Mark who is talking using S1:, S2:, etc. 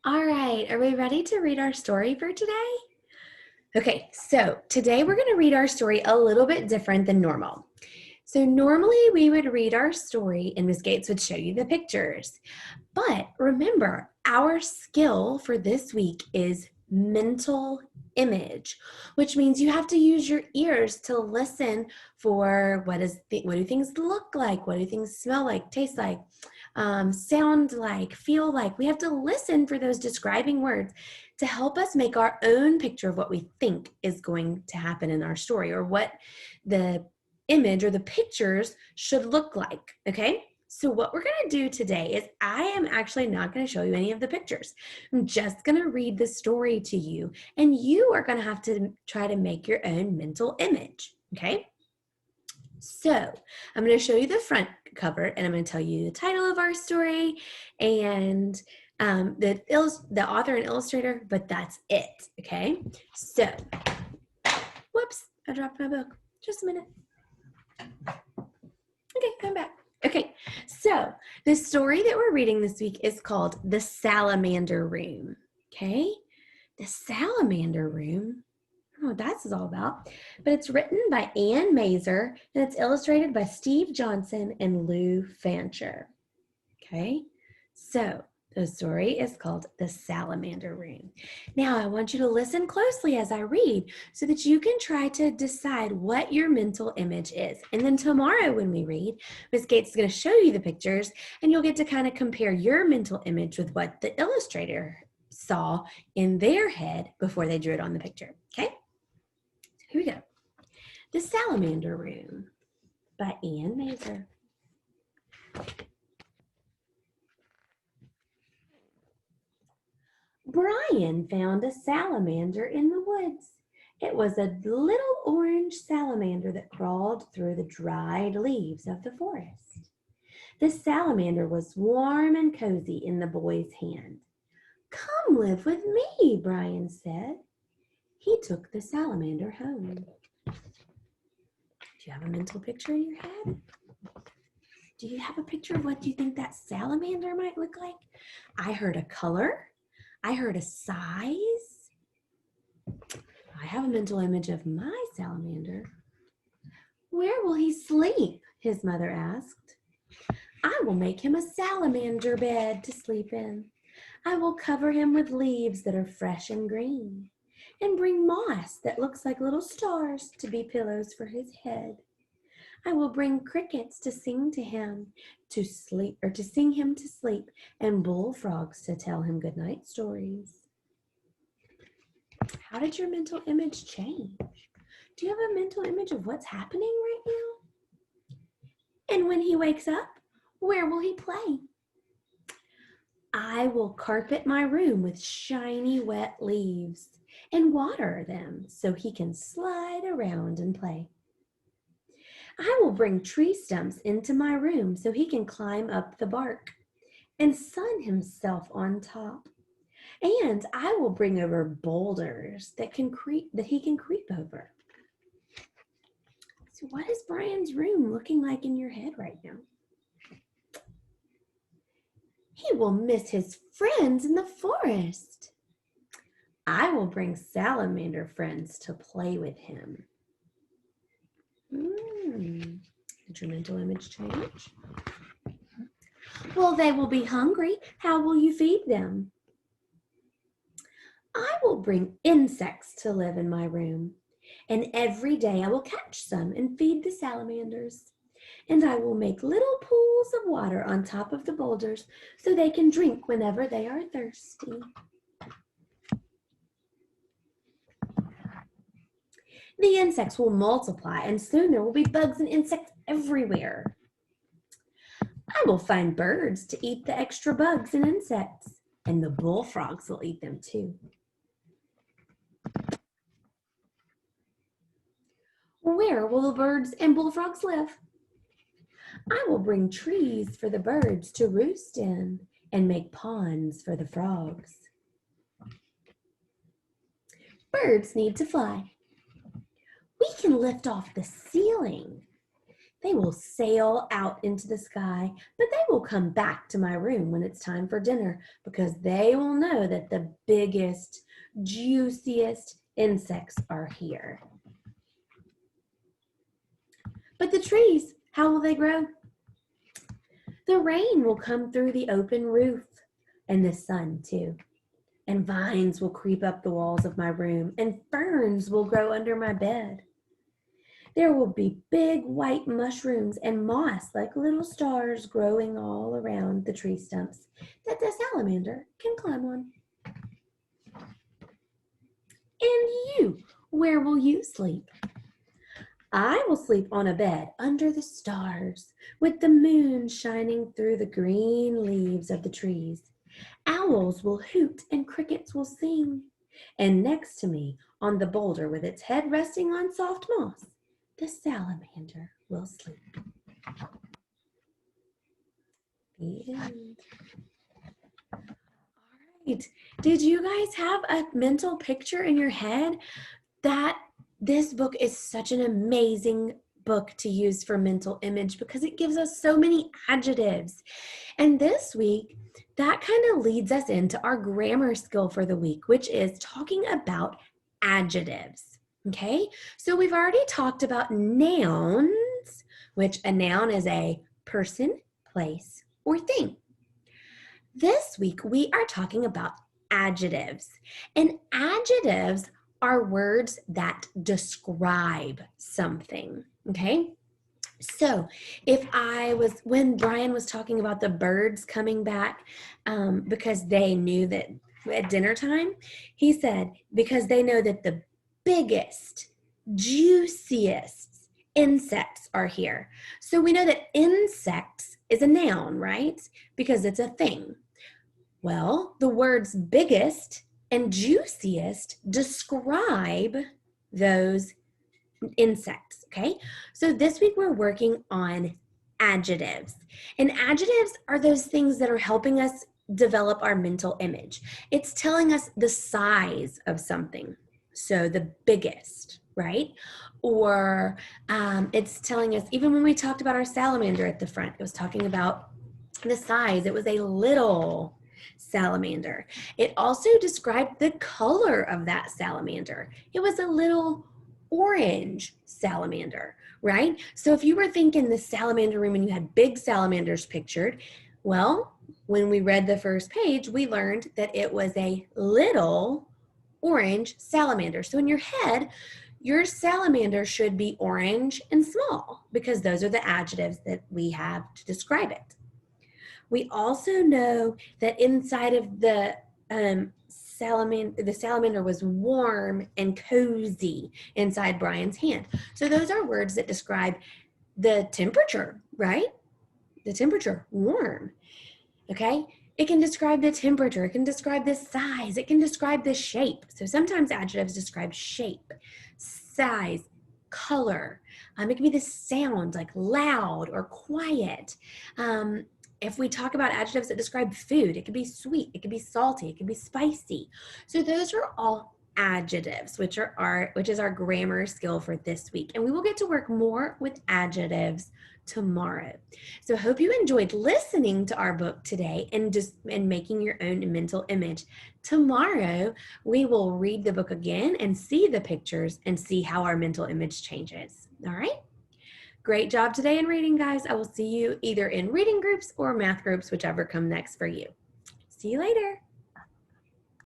S1: All right, are we ready to read our story for today? Okay, so today we're going to read our story a little bit different than normal. So normally we would read our story and Miss Gates would show you the pictures. But remember, our skill for this week is mental image, which means you have to use your ears to listen for what do things look like? What do things smell like, taste like, sound like, feel like? We have to listen for those describing words to help us make our own picture of what we think is going to happen in our story or what the image or the pictures should look like, okay? So what we're going to do today is I am actually not going to show you any of the pictures. I'm just going to read the story to you, and you are going to have to try to make your own mental image, okay? So I'm going to show you the front cover, and I'm going to tell you the title of our story and the author and illustrator, but that's it, okay? So, whoops, I dropped my book. Just a minute. Okay, come back. Okay, so the story that we're reading this week is called The Salamander Room, okay? The Salamander Room. I don't know what that's all about, but it's written by Ann Mazer and it's illustrated by Steve Johnson and Lou Fancher, okay? So the story is called The Salamander Room. Now I want you to listen closely as I read so that you can try to decide what your mental image is. And then tomorrow when we read, Ms. Gates is going to show you the pictures and you'll get to kind of compare your mental image with what the illustrator saw in their head before they drew it on the picture. Okay? So here we go. The Salamander Room by Ann Mazer. Brian found a salamander in the woods. It was a little orange salamander that crawled through the dried leaves of the forest. The salamander was warm and cozy in the boy's hand. "Come live with me," Brian said. He took the salamander home. Do you have a mental picture in your head? Do you have a picture of what you think that salamander might look like? I heard a color. I heard a size. I have a mental image of my salamander. "Where will he sleep?" his mother asked. "I will make him a salamander bed to sleep in. I will cover him with leaves that are fresh and green, and bring moss that looks like little stars to be pillows for his head. I will bring crickets to sing to him to sleep, or to sing him to sleep, and bullfrogs to tell him goodnight stories." How did your mental image change? Do you have a mental image of what's happening right now? And when he wakes up, where will he play? "I will carpet my room with shiny wet leaves and water them so he can slide around and play. I will bring tree stumps into my room so he can climb up the bark and sun himself on top. And I will bring over boulders that he can creep over." So what is Brian's room looking like in your head right now? He will miss his friends in the forest. I will bring salamander friends to play with him. Did your mental image change? Well, they will be hungry. How will you feed them? I will bring insects to live in my room, and every day I will catch some and feed the salamanders. And I will make little pools of water on top of the boulders so they can drink whenever they are thirsty. The insects will multiply, and soon there will be bugs and insects everywhere. I will find birds to eat the extra bugs and insects, and the bullfrogs will eat them too. Where will the birds and bullfrogs live? I will bring trees for the birds to roost in and make ponds for the frogs. Birds need to fly. We can lift off the ceiling. They will sail out into the sky, but they will come back to my room when it's time for dinner because they will know that the biggest, juiciest insects are here. But the trees, how will they grow? The rain will come through the open roof, and the sun too. And vines will creep up the walls of my room, and ferns will grow under my bed. There will be big white mushrooms and moss like little stars growing all around the tree stumps that the salamander can climb on. And you, where will you sleep? I will sleep on a bed under the stars with the moon shining through the green leaves of the trees. Owls will hoot and crickets will sing. And next to me, on the boulder with its head resting on soft moss, the salamander will sleep. The end. All right. Did you guys have a mental picture in your head that this book is such an amazing book to use for mental image because it gives us so many adjectives? And this week, that kind of leads us into our grammar skill for the week, which is talking about adjectives. Okay, so we've already talked about nouns, which a noun is a person, place, or thing. This week, we are talking about adjectives, and adjectives are words that describe something, okay? So when Brian was talking about the birds coming back because they knew that at dinner time, he said, because they know that the biggest, juiciest insects are here. So we know that insects is a noun, right? Because it's a thing. Well, the words biggest and juiciest describe those insects, okay? So this week we're working on adjectives. And adjectives are those things that are helping us develop our mental image. It's telling us the size of something. So the biggest, right? Or it's telling us, even when we talked about our salamander at the front, it was talking about the size. It was a little salamander. It also described the color of that salamander. It was a little orange salamander, right? So if you were thinking the salamander room and you had big salamanders pictured, well, when we read the first page, we learned that it was a little orange salamander. So in your head, your salamander should be orange and small because those are the adjectives that we have to describe it. We also know that inside of the salamander was warm and cozy inside Brian's hand. So those are words that describe the temperature, right? The temperature, warm, okay? It can describe the temperature. It can describe the size. It can describe the shape. So sometimes adjectives describe shape, size, color. It can be the sound, like loud or quiet. If we talk about adjectives that describe food, it could be sweet, it could be salty, it could be spicy. So those are all adjectives, which is our grammar skill for this week. And we will get to work more with adjectives tomorrow. So I hope you enjoyed listening to our book today and making your own mental image. Tomorrow, we will read the book again and see the pictures and see how our mental image changes. All right? Great job today in reading, guys. I will see you either in reading groups or math groups, whichever come next for you. See you later.